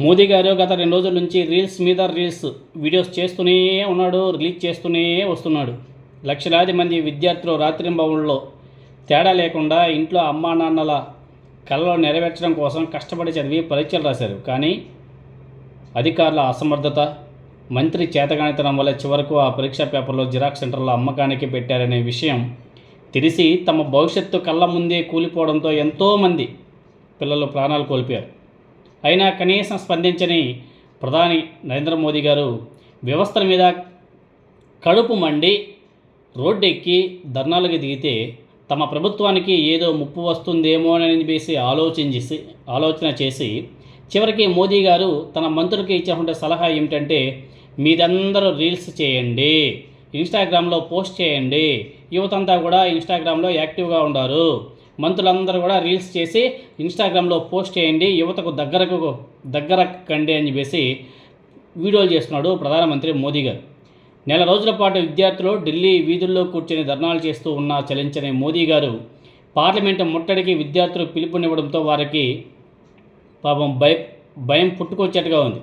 మోదీ గారు గత 2 రోజుల నుంచి రీల్స్ మీద వీడియోస్ చేస్తూనే ఉన్నాడు, రిలీజ్ చేస్తూనే వస్తున్నాడు. లక్షలాది మంది విద్యార్థులు రాత్రింబవళ్లలో తేడా లేకుండా ఇంట్లో అమ్మా నాన్నల కలలు నెరవేర్చడం కోసం కష్టపడి చదివి పరీక్షలు రాశారు. కానీ అధికారుల అసమర్థత, మంత్రి చేతగానితనం వల్ల చివరకు ఆ పరీక్షా పేపర్లో జిరాక్స్ సెంటర్లో అమ్మకానికి పెట్టారనే విషయం తెలిసి తమ భవిష్యత్తు కళ్ళ ముందే కూలిపోవడంతో ఎంతోమంది పిల్లలు ప్రాణాలు కోల్పోయారు. అయినా కనీసం స్పందించని ప్రధాని నరేంద్ర మోదీ గారు వ్యవస్థల మీద కడుపు మండి రోడ్డెక్కి ధర్నాలకు దిగితే తమ ప్రభుత్వానికి ఏదో ముప్పు వస్తుందేమోనని వేసి ఆలోచన చేసి చివరికి మోదీ గారు తన మంత్రులకి ఇచ్చినటువంటి సలహా ఏమిటంటే, మీరందరూ రీల్స్ చేయండి, ఇన్స్టాగ్రామ్లో పోస్ట్ చేయండి, యువతంతా కూడా ఇన్స్టాగ్రామ్లో యాక్టివ్గా ఉండారు, మంత్రులందరూ కూడా రీల్స్ చేసి ఇన్స్టాగ్రామ్లో పోస్ట్ చేయండి, యువతకు దగ్గర కండి అని చెప్పేసి వీడియోలు చేస్తున్నాడు ప్రధానమంత్రి మోదీ గారు. నెల రోజుల పాటు విద్యార్థులు ఢిల్లీ వీధుల్లో కూర్చొని ధర్నాలు చేస్తూ ఉన్నా చలించని మోదీ గారు పార్లమెంటు ముట్టడికి విద్యార్థులు పిలుపునివ్వడంతో వారికి పాపం భయం పుట్టుకొచ్చేట్టుగా ఉంది.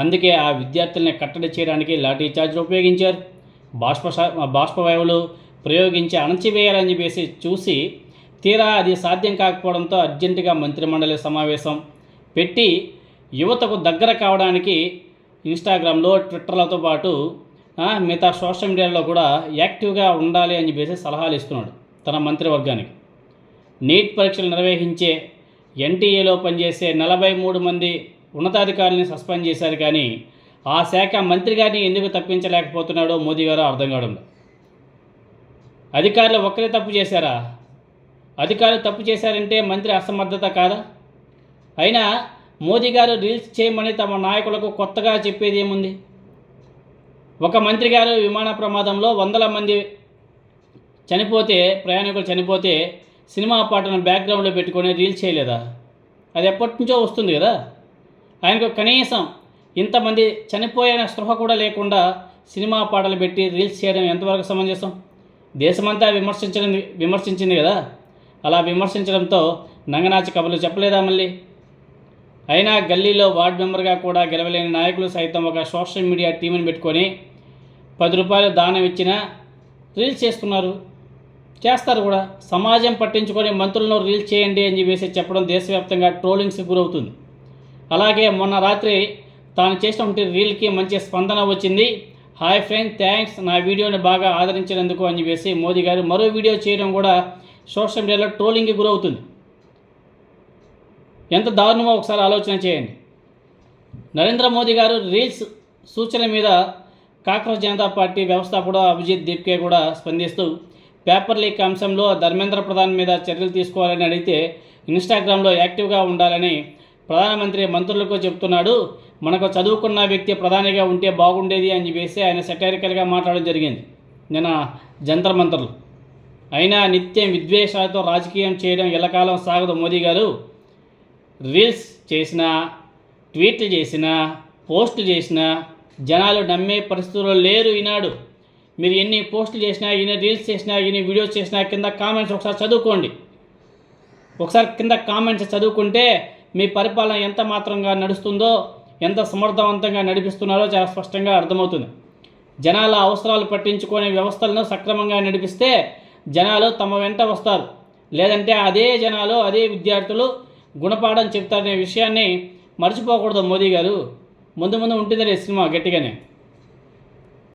అందుకే ఆ విద్యార్థుల్ని కట్టడి చేయడానికి లాఠీ చార్జీలు ఉపయోగించారు, బాష్పవాయువులు ప్రయోగించి అణచివేయాలని చెప్పేసి చూసి తీరా అది సాధ్యం కాకపోవడంతో అర్జెంటుగా మంత్రిమండలి సమావేశం పెట్టి యువతకు దగ్గర కావడానికి ఇన్స్టాగ్రామ్లో, ట్విట్టర్లతో పాటు మిగతా సోషల్ మీడియాలో కూడా యాక్టివ్గా ఉండాలి అని చెప్పేసి సలహాలు ఇస్తున్నాడు తన మంత్రివర్గానికి. నీట్ పరీక్షలు నిర్వహించే ఎన్టీఏలో పనిచేసే 43 మంది ఉన్నతాధికారులని సస్పెండ్ చేశారు. కానీ ఆ శాఖ మంత్రి గారిని ఎందుకు తప్పించలేకపోతున్నాడో మోదీ గారు అర్థం కావడం. అధికారులు ఒక్కరే తప్పు చేశారా? అధికారులు తప్పు చేశారంటే మంత్రి అసమర్థత కాదా? అయినా మోదీ గారు రీల్స్ చేయమని తమ నాయకులకు కొత్తగా చెప్పేది ఏముంది? ఒక మంత్రి గారు విమాన ప్రమాదంలో 100 మంది ప్రయాణికులు చనిపోతే సినిమా పాటను బ్యాక్గ్రౌండ్లో పెట్టుకొని రీల్స్ చేయలేదా? అది ఎప్పటి నుంచో వస్తుంది కదా. ఆయనకు కనీసం ఇంతమంది చనిపోయిన స్పృహ కూడా లేకుండా సినిమా పాటలు పెట్టి రీల్స్ చేయడం ఎంతవరకు సమంజసం? దేశమంతా విమర్శించింది కదా. అలా విమర్శించడంతో నంగనాచి కబుర్లు చెప్పలేదా మళ్ళీ? అయినా గల్లీలో వార్డు మెంబర్గా కూడా గెలవలేని నాయకులు సైతం ఒక సోషల్ మీడియా టీంని పెట్టుకొని 10 రూపాయలు దానం ఇచ్చినా రీల్స్ చేస్తారు కూడా. సమాజం పట్టించుకొని మంత్రులను రీల్స్ చేయండి అని చెప్పేసి చెప్పడం దేశవ్యాప్తంగా ట్రోలింగ్స్కి గురవుతుంది. అలాగే మొన్న రాత్రి తాను చేసినటువంటి రీల్కి మంచి స్పందన వచ్చింది. హాయ్ ఫ్రెండ్, థ్యాంక్స్ నా వీడియోని బాగా ఆదరించినందుకు అని చెప్పేసి మోదీ గారు మరో వీడియో చేయడం కూడా సోషల్ మీడియాలో ట్రోలింగ్కి గురవుతుంది. ఎంత దారుణమో ఒకసారి ఆలోచన చేయండి. నరేంద్ర మోదీ గారు రీల్స్ సూచన మీద కాంగ్రెస్ జనతా పార్టీ వ్యవస్థాపకుడు అభిజిత్ దీప్కే కూడా స్పందిస్తూ పేపర్ లీక్ అంశంలో ధర్మేంద్ర ప్రధాన్ మీద చర్యలు తీసుకోవాలని అడిగితే ఇన్స్టాగ్రామ్లో యాక్టివ్గా ఉండాలని ప్రధానమంత్రి మంత్రులకు చెప్తున్నాడు. మనకు చదువుకున్న వ్యక్తి ప్రధానిగా ఉంటే బాగుండేది అని చెప్పేసి ఆయన సెటైరికల్గా మాట్లాడడం జరిగింది నిన్న జంతర్ మంతర్లు. అయినా నిత్యం విద్వేషాలతో రాజకీయం చేయడం ఎల్లకాలం సాగదు. మోదీ గారు రీల్స్ చేసినా, ట్వీట్లు చేసినా, పోస్టులు చేసినా జనాలు నమ్మే పరిస్థితుల్లో లేరు ఈనాడు. మీరు ఎన్ని పోస్టులు చేసినా, ఎన్ని రీల్స్ చేసినా, ఎన్ని వీడియోస్ చేసినా కింద కామెంట్స్ ఒకసారి చదువుకోండి. కింద కామెంట్స్ చదువుకుంటే మీ పరిపాలన ఎంత మాత్రంగా నడుస్తుందో, ఎంత సమర్థవంతంగా నడిపిస్తున్నారో చాలా స్పష్టంగా అర్థమవుతుంది. జనాల అవసరాలు పట్టించుకునే వ్యవస్థలను సక్రమంగా నడిపిస్తే జనాలు తమ వెంట వస్తారు. లేదంటే అదే జనాలు, అదే విద్యార్థులు గుణపాఠం చెప్తారనే విషయాన్ని మర్చిపోకూడదు మోదీ గారు. ముందు ఉంటుంది సినిమా గట్టిగానే.